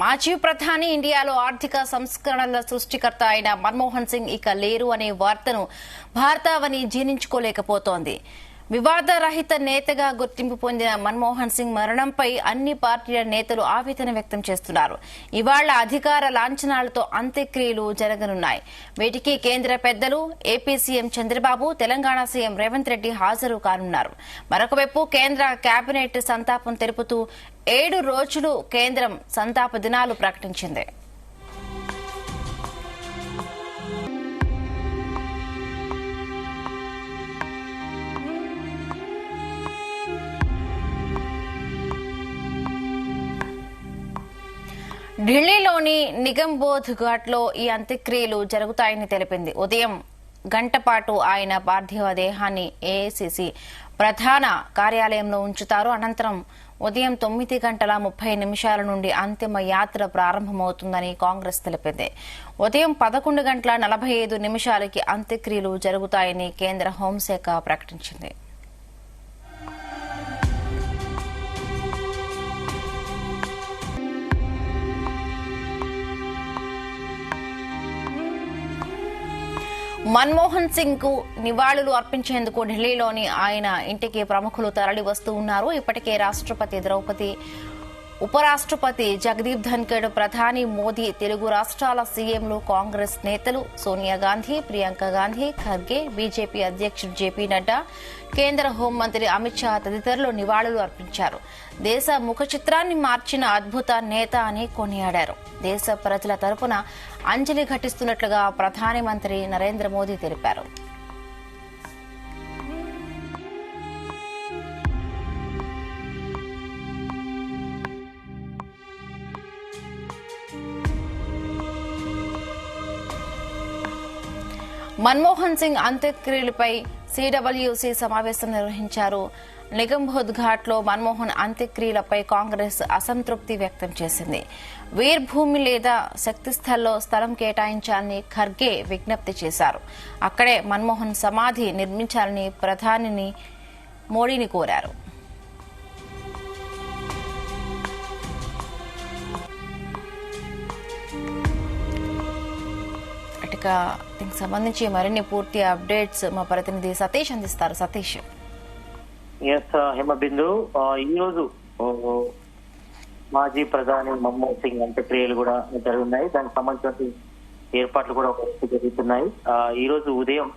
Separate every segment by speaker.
Speaker 1: మాజీ ప్రధాని ఇండియాలో ఆర్థిక సంస్కరణల సృష్టికర్త అయిన మన్మోహన్ సింగ్ ఇక లేరు అనే వార్తను భారతావని జీర్ణించుకోలేకపోతోంది. వివాదరహిత నేతగా గుర్తింపు పొందిన మన్మోహన్ సింగ్ మరణంపై అన్ని పార్టీల నేతలు ఆవేదన వ్యక్తం చేస్తున్నారు. ఇవాళ అధికార లాంఛనాలతో అంత్యక్రియలు జరగనున్నాయి. వీటికి కేంద్ర పెద్దలు, AP CM Chandrababu, Telangana CM Revanth Reddy హాజరు కానున్నారు. మరొకవైపు కేంద్ర కేబినెట్ సంతాపం తెలుపుతూ 7 రోజులు కేంద్రం సంతాప దినాలు ప్రకటించింది. ఢిల్లీలోని నిగంబోధ్ ఘాట్లో ఈ అంత్యక్రియలు జరుగుతాయని తెలిపింది. ఉదయం గంట పాటు ఆయన పార్థివ దేహాన్ని ఏఐసీసీ ప్రధాన కార్యాలయంలో ఉంచుతారు. అనంతరం ఉదయం 9:30 నుండి అంతిమ యాత్ర ప్రారంభమవుతుందని కాంగ్రెస్ తెలిపింది. ఉదయం 11:45 అంత్యక్రియలు జరుగుతాయని కేంద్ర హోంశాఖ ప్రకటించింది. మన్మోహన్ సింగ్ కు నివాళులు అర్పించేందుకు ఢిల్లీలోని ఆయన ఇంటికి ప్రముఖులు తరలి వస్తూ ఉన్నారు. ఇప్పటికే రాష్ట్రపతి ద్రౌపది, ఉపరాష్ట్రపతి జగదీప్ ధన్కర్, ప్రధాని మోదీ, తెలుగు రాష్ట్రాల సీఎంలు, కాంగ్రెస్ నేతలు సోనియా గాంధీ, ప్రియాంక గాంధీ, ఖర్గే, బీజేపీ అధ్యక్షుడు జేపీ నడ్డా, కేంద్ర హోంమంత్రి అమిత్ షా తదితరులు నివాళులు అర్పించారు. దేశ ముఖ చిత్రాన్ని మార్చిన అద్భుత నేత అని కొనియాడారు. దేశ ప్రజల తరపున అంజలి ఘటిస్తున్నట్లుగా ప్రధానమంత్రి నరేంద్ర మోదీ తెలిపారు. మన్మోహన్ సింగ్ అంత్యక్రియలపై సిడబ్ల్యూసీ సమావేశం నిర్వహించారు. నిగంబోధ్ ఘాట్లో మన్మోహన్ అంత్యక్రియలపై కాంగ్రెస్ అసంతృప్తి వ్యక్తం చేసింది. వీర్ భూమి లేదా శక్తిస్థల్లో స్థలం కేటాయించాలని ఖర్గే విజ్ఞప్తి చేశారు. అక్కడే మన్మోహన్ సమాధి నిర్మించాలని ప్రధాని మోడీని కోరారు. దీనికి సంబంధించి మరిన్ని పూర్తి అప్డేట్స్ మా ప్రతినిధి సతీష్ అందిస్తారు. సతీష్.
Speaker 2: హిమబిందు, ఈ రోజు మాజీ ప్రధాని మన్మోహన్ సింగ్ అంత్యక్రియలు కూడా జరుగుతున్నాయి. దానికి సంబంధించిన ఏర్పాట్లు కూడా జరుగుతున్నాయి. ఈ రోజు ఉదయం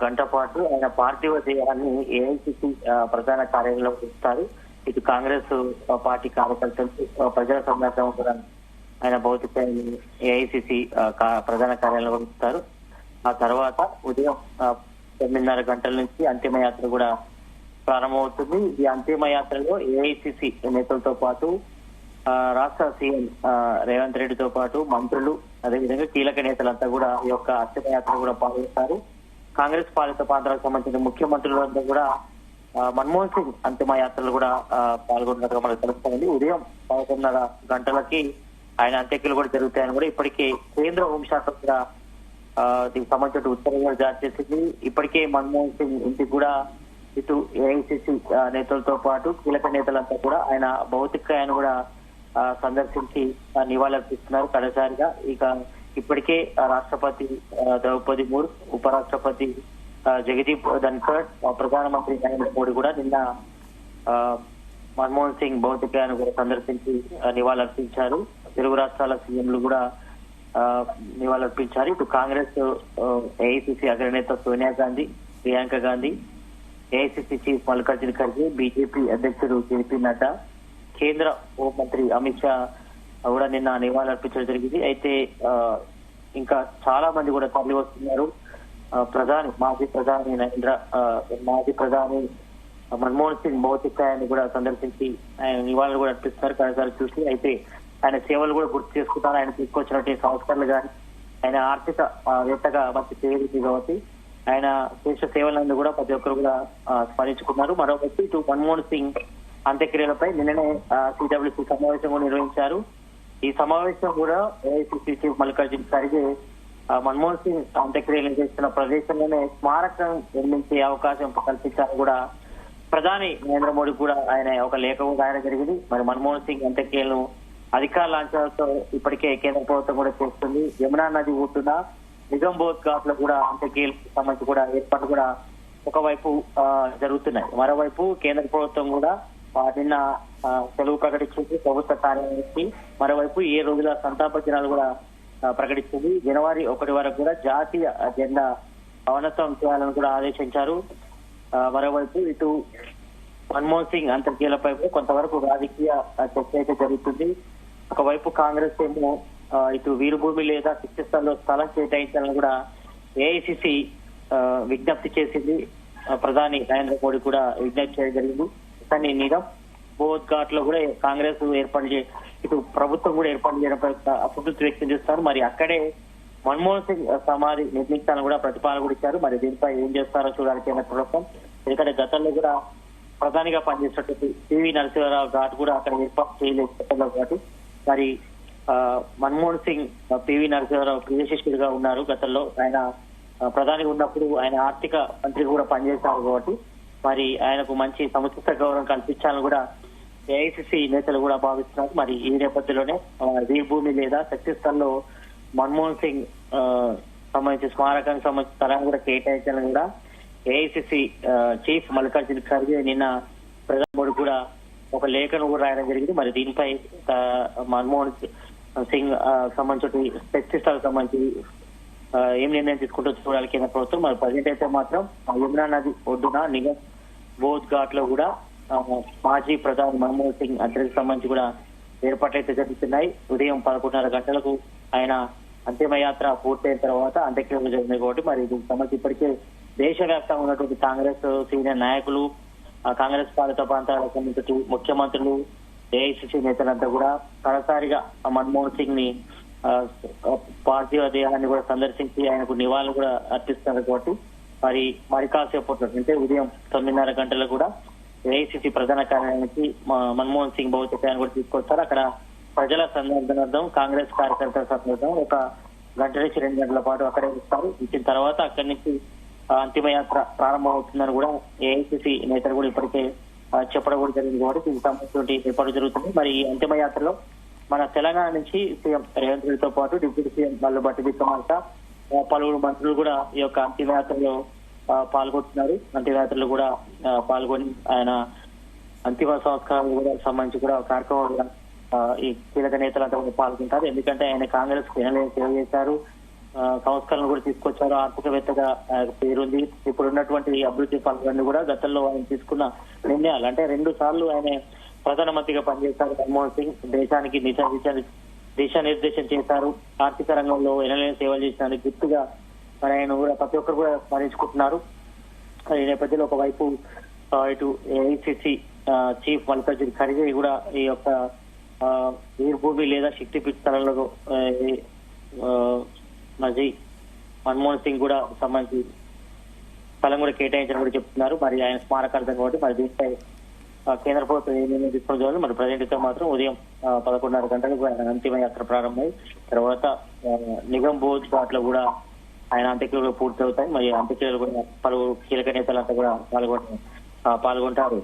Speaker 2: గంట పాటు ఆయన పార్థివ దేహాన్ని ఏఐసీసీ ప్రధాన కార్యాలయంలో ఉంచుతారు. ఇటు కాంగ్రెస్ పార్టీ కార్యకర్తలు, ప్రజల సంఘటన కూడా ఆయన భౌతికాన్ని ఏఐసీసీ ప్రధాన కార్యాలయంలో ఉంచుతారు. ఆ తర్వాత ఉదయం 9:30 నుంచి అంతిమయాత్ర కూడా ప్రారంభమవుతుంది. ఈ అంతిమయాత్రలో ఏఐసీసీ నేతలతో పాటు రాష్ట్ర సీఎం రేవంత్ రెడ్డితో పాటు మంత్రులు, అదేవిధంగా కీలక నేతలంతా కూడా ఈ యొక్క అంతిమయాత్ర కూడా పాల్గొంటారు. కాంగ్రెస్ పాలిత ప్రాంతాలకు సంబంధించిన ముఖ్యమంత్రులంతా కూడా మన్మోహన్ సింగ్ అంతిమయాత్రలు కూడా పాల్గొన్నట్టుగా మనకు తెలుస్తుంది. ఉదయం 11:30 ఆయన అంత్యక్రియలు కూడా జరుగుతాయని కూడా ఇప్పటికే కేంద్ర హోంశాఖ కూడా దీనికి సంబంధించిన ఉత్తర్వులు జారీ చేసింది. ఇప్పటికే మన్మోహన్ సింగ్ ఇంటికి కూడా ఇటు ఏఐసీసీ నేతలతో పాటు కీలక నేతలంతా కూడా ఆయన భౌతికాన్ని కూడా సందర్శించి నివాళులర్పిస్తున్నారు కడసారిగా. ఇక ఇప్పటికే రాష్ట్రపతి ద్రౌపది ముర్ము, ఉపరాష్ట్రపతి జగదీప్ ధన్కర్, ప్రధానమంత్రి నరేంద్ర మోడీ కూడా నిన్న మన్మోహన్ సింగ్ భౌతికాన్ని కూడా సందర్శించి నివాళులర్పించారు. తెలుగు రాష్ట్రాల సీఎంలు కూడా నివాళులర్పించారు. ఇటు కాంగ్రెస్ ఏఐసీసీ అగ్రనేత Sonia Gandhi, Priyanka Gandhi, AICC chief Mallikarjuna Kharge, BJP అధ్యక్షుడు జేపీ నడ్డా, కేంద్ర హోంమంత్రి అమిత్ షా కూడా నిన్న నివాళులర్పించడం జరిగింది. అయితే ఇంకా చాలా మంది కూడా తరలి వస్తున్నారు. మాజీ ప్రధాని మన్మోహన్ సింగ్ భౌతికాయాన్ని కూడా సందర్శించి ఆయన నివాళులు కూడా అర్పిస్తున్నారు కడసారి చూసి. అయితే ఆయన సేవలు కూడా గుర్తు చేసుకుంటారు. ఆయన తీసుకొచ్చినటువంటి సంస్కరణలు కానీ, ఆయన ఆర్థిక వేత్తగా మంచి పేరు కాబట్టి ఆయన చేసిన సేవలను కూడా ప్రతి ఒక్కరు కూడా స్మరించుకున్నారు. మరోవైపు ఇటు మన్మోహన్ సింగ్ అంత్యక్రియలపై నిన్ననే సిడబ్ల్యూసీ సమావేశం కూడా నిర్వహించారు. ఈ సమావేశం కూడా ఏఐసీసీ చీఫ్ మల్లికార్జున ఖర్గే మన్మోహన్ సింగ్ అంత్యక్రియలు చేస్తున్న ప్రదేశంలోనే స్మారకం నిర్మించే అవకాశం కల్పించాలని కూడా ప్రధాని నరేంద్ర మోడీ కూడా ఆయన ఒక లేఖ రాయడం జరిగింది. మరి మన్మోహన్ సింగ్ అంత్యక్రియలను అధికార లాంఛనాలతో ఇప్పటికే కేంద్ర ప్రభుత్వం కూడా చేస్తుంది. యమునా నది ఒడ్డున నిగంబోధ్ ఘాట్ లో కూడా అంత్యక్రియలకు సంబంధించి కూడా ఏర్పాట్లు కూడా ఒకవైపు జరుగుతున్నాయి. మరోవైపు కేంద్ర ప్రభుత్వం కూడా నిన్న సెలవు ప్రకటించింది ప్రభుత్వ కార్యాలయానికి. మరోవైపు 7 రోజుల సంతాప దినాలు కూడా ప్రకటిస్తుంది. జనవరి 1 వరకు కూడా జాతీయ జెండా అవనతం చేయాలని కూడా ఆదేశించారు. మరోవైపు ఇటు మన్మోహన్ సింగ్ అంత్యక్రియలపై కొంతవరకు రాజకీయ చర్చ అయితే జరుగుతుంది. ఒకవైపు కాంగ్రెస్ ఏమో ఇటు వీరభూమి లేదా శిక్షస్థల్లో స్థలం కేటాయించాలని కూడా ఏఐసిసి విజ్ఞప్తి చేసింది. ప్రధాని నరేంద్ర మోడీ కూడా విజ్ఞప్తి చేయడం జరిగింది. కానీ నిగంబోధ్ ఘాట్ లో కూడా కాంగ్రెస్ ఇటు ప్రభుత్వం కూడా ఏర్పాటు చేయడంపై అసంతృప్తి వ్యక్తం చేస్తారు. మరి అక్కడే మన్మోహన్ సింగ్ సమాధి నిర్మించాలని కూడా ప్రతిపాదన కూడా ఇచ్చారు. మరి దీనిపై ఏం చేస్తారో చూడాలి కేంద్ర ప్రభుత్వం. ఎందుకంటే గతంలో కూడా ప్రధానిగా పనిచేసినట్టు పివి నరసింహారావు ఘాట్ కూడా అక్కడ ఏర్పాటు చేయలేదు గతంలో ఘాటు. మరి మన్మోహన్ సింగ్ పివి నరసింహారావు ప్రియ శిష్యుడిగా ఉన్నారు. గతంలో ఆయన ప్రధానిగా ఉన్నప్పుడు ఆయన ఆర్థిక మంత్రి కూడా పనిచేశారు కాబట్టి మరి ఆయనకు మంచి సముచిత గౌరవం కల్పించాలని కూడా ఏఐసిసి నేతలు కూడా భావిస్తున్నారు. మరి ఈ నేపథ్యంలోనే వీరభూమి లేదా శక్తిస్థల్లో మన్మోహన్ సింగ్ సంబంధించి స్మారకానికి సంబంధించిన స్థలాన్ని కూడా కేటాయించాలని కూడా ఏఐసిసి చీఫ్ మల్లికార్జున ఖర్గే నిన్న ప్రధాని మోడీ కూడా ఒక లేఖను కూడా రాయడం జరిగింది. మరి దీనిపై మన్మోహన్ సింగ్ సంబంధించి శక్తిస్థలకు సంబంధించి ఏం నిర్ణయం తీసుకుంటూ చూడాలి కేంద్ర ప్రభుత్వం. మరి ప్రజెంట్ అయితే మాత్రం యమునా నది ఒడ్డున నిగంబోధ్ ఘాట్ లో కూడా మాజీ ప్రధాని మన్మోహన్ సింగ్ అంత్యక్రియలకు సంబంధించి కూడా ఏర్పాట్లు అయితే జరుగుతున్నాయి. ఉదయం 11:30 గంటలకు ఆయన అంతిమయాత్ర పూర్తయిన తర్వాత అంత్యక్రియలు జరిగినాయి కాబట్టి మరి దీనికి సంబంధించి ఇప్పటికే దేశవ్యాప్తంగా ఉన్నటువంటి కాంగ్రెస్ సీనియర్ నాయకులు, కాంగ్రెస్ పాలిత ప్రాంతాలకు సంబంధించి ముఖ్యమంత్రులు, ఏఐసిసి నేతలంతా కూడా తొలిసారిగా మన్మోహన్ సింగ్ ని పార్థివ దేహాన్ని కూడా సందర్శించి ఆయనకు నివాళులు కూడా అర్పిస్తున్నారు కాబట్టి మరి కాసేపట్లో అంటే ఉదయం 9:30 గంటలకు కూడా ఏఐసిసి ప్రధాన కార్యాలయానికి మన్మోహన్ సింగ్ భౌతికాన్ని కూడా తీసుకొస్తారు. అక్కడ ప్రజల సందర్శనార్థం కాంగ్రెస్ కార్యకర్తల సందర్భం 1 గంట నుంచి 2 గంటల పాటు అక్కడే ఇస్తారు. ఇచ్చిన తర్వాత అక్కడి నుంచి అంతిమయాత్ర ప్రారంభమవుతుందని కూడా ఏఐసిసి నేతలు కూడా ఇప్పటికే చెప్పడం కూడా జరిగింది కాబట్టి దీనికి సంబంధించిన ఏర్పాటు జరుగుతుంది. మరి ఈ అంతిమయాత్రలో మన తెలంగాణ నుంచి సీఎం రేవంత్ రెడ్డితో పాటు డిప్యూటీ సీఎం మల్లుబట్టి విక్రమార్క, పలువురు మంత్రులు కూడా ఈ యొక్క అంతిమయాత్రలో పాల్గొంటున్నారు. అంతిమయాత్రలో కూడా పాల్గొని ఆయన అంతిమ సంస్కారాలు కూడా సంబంధించి కూడా కార్యక్రమం ఈ కీలక నేతలంతా కూడా పాల్గొంటారు. ఎందుకంటే ఆయన కాంగ్రెస్ సేవ చేశారు, సంస్కరణలు కూడా తీసుకొచ్చారు, ఆర్థికవేత్తగా పేరుంది. ఇప్పుడు ఉన్నటువంటి అభివృద్ధి పనులన్నీ కూడా గతంలో ఆయన తీసుకున్న నిర్ణయాలు అంటే 2 సార్లు ఆయన ప్రధానమంత్రిగా పనిచేశారు మన్మోహన్ సింగ్. దేశానికి దిశానిర్దేశం చేశారు. ఆర్థిక రంగంలో ఎనలేని సేవలు చేసిన గుర్తుగా మరి ఆయన కూడా ప్రతి ఒక్కరు కూడా స్మరించుకుంటున్నారు. ఈ నేపథ్యంలో ఒకవైపు ఇటు ఏఐసిసి చీఫ్ మల్లికార్జున ఖర్గే కూడా ఈ యొక్క వీరభూమి లేదా శక్తిపీఠ స్థలంలో మాజీ మన్మోహన్ సింగ్ కూడా సంబంధించి స్థలం కూడా కేటాయించని కూడా చెప్తున్నారు. మరి ఆయన స్మారకార్థం కాబట్టి మరి దీనిపై కేంద్ర ప్రభుత్వం ఏ నిర్ణయం తీసుకుని చూడాలి. మరి ప్రజెంట్ మాత్రం ఉదయం 11:30 గంటలకు ఆయన అంతిమయాత్ర ప్రారంభమై తర్వాత నిగంబోధ్ ఘాట్ లో కూడా ఆయన అంత్యక్రియలు పూర్తవుతాయి. మరి అంత్యక్రియలు కూడా పలువురు కీలక నేతలంతా కూడా పాల్గొంటారు.